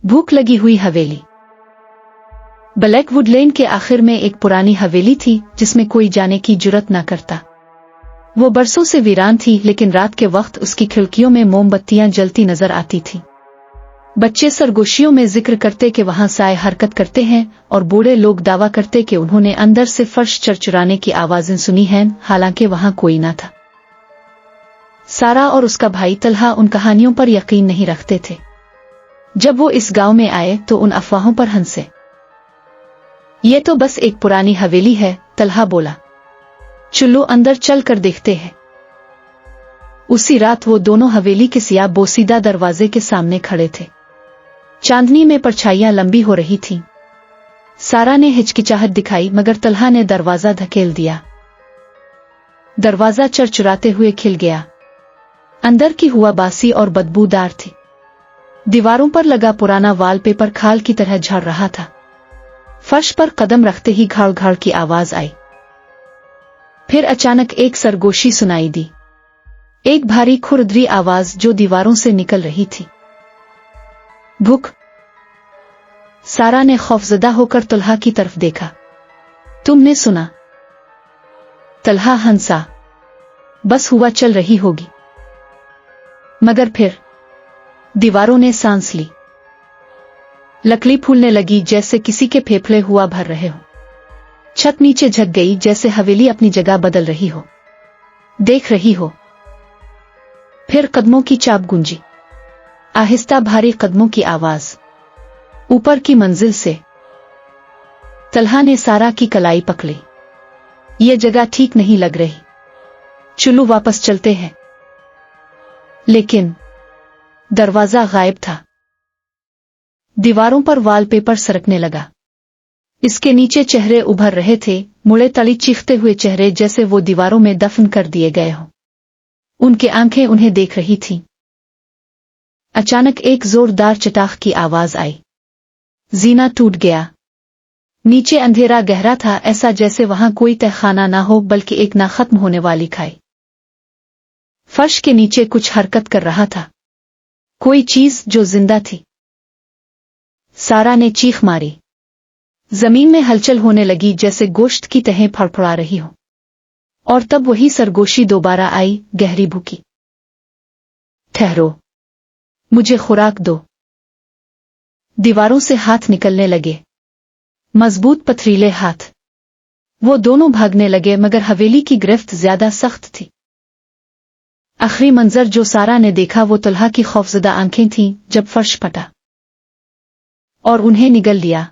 भूख लगी हुई हवेली। ब्लैकवुड लेन के आखिर में एक पुरानी हवेली थी जिसमें कोई जाने की जुर्रत न करता। वो बरसों से वीरान थी, लेकिन रात के वक्त उसकी खिड़कियों में मोमबत्तियां जलती नजर आती थी। बच्चे सरगोशियों में जिक्र करते कि वहां साए हरकत करते हैं और बूढ़े लोग दावा करते कि उन्होंने अंदर से फर्श चरचराने की आवाजें सुनी हैं, हालांकि वहां कोई न था। सारा और उसका भाई तलहा उन कहानियों पर यकीन नहीं रखते थे। जब वो इस गांव में आए तो उन अफवाहों पर हंसे। ये तो बस एक पुरानी हवेली है, तलहा बोला। चलो अंदर चल कर देखते हैं। उसी रात वो दोनों हवेली के सिया बोसीदा दरवाजे के सामने खड़े थे। चांदनी में परछाइयां लंबी हो रही थीं। सारा ने हिचकिचाहट दिखाई, मगर तलहा ने दरवाजा धकेल दिया। दरवाजा चरचराते हुए खिल गया। अंदर की हुआ बासी और बदबूदार थी। दीवारों पर लगा पुराना वॉलपेपर खाल की तरह झड़ रहा था। फर्श पर कदम रखते ही घाड़ घाड़ की आवाज आई। फिर अचानक एक सरगोशी सुनाई दी, एक भारी खुरदरी आवाज जो दीवारों से निकल रही थी। भूख। सारा ने खौफजदा होकर तलहा की तरफ देखा। तुमने सुना? तलहा हंसा। बस हुआ चल रही होगी। मगर फिर दीवारों ने सांस ली। लकड़ी फूलने लगी जैसे किसी के फेफड़े हुआ भर रहे हो। छत नीचे झुक गई जैसे हवेली अपनी जगह बदल रही हो, देख रही हो। फिर कदमों की चाप गूंजी, आहिस्ता भारी कदमों की आवाज ऊपर की मंजिल से। तलहा ने सारा की कलाई पकड़ी। ये जगह ठीक नहीं लग रही, चलो वापस चलते हैं। लेकिन दरवाजा गायब था। दीवारों पर वॉलपेपर सरकने लगा। इसके नीचे चेहरे उभर रहे थे, मुड़े तली चीखते हुए चेहरे, जैसे वो दीवारों में दफन कर दिए गए हों। उनकी आंखें उन्हें देख रही थीं। अचानक एक जोरदार चटाख की आवाज आई। जीना टूट गया। नीचे अंधेरा गहरा था, ऐसा जैसे वहां कोई तहखाना ना हो बल्कि एक ना खत्म होने वाली खाई। फर्श के नीचे कुछ हरकत कर रहा था, कोई चीज जो जिंदा थी। सारा ने चीख मारी। जमीन में हलचल होने लगी जैसे गोश्त की तहें फड़फड़ा रही हो। और तब वही सरगोशी दोबारा आई, गहरी भूखी। ठहरो, मुझे खुराक दो। दीवारों से हाथ निकलने लगे, मजबूत पथरीले हाथ। वो दोनों भागने लगे, मगर हवेली की गिरफ्त ज्यादा सख्त थी। आखिरी मंजर जो सारा ने देखा वो तलहा की खौफजदा आंखें थीं जब फर्श फटा और उन्हें निगल लिया।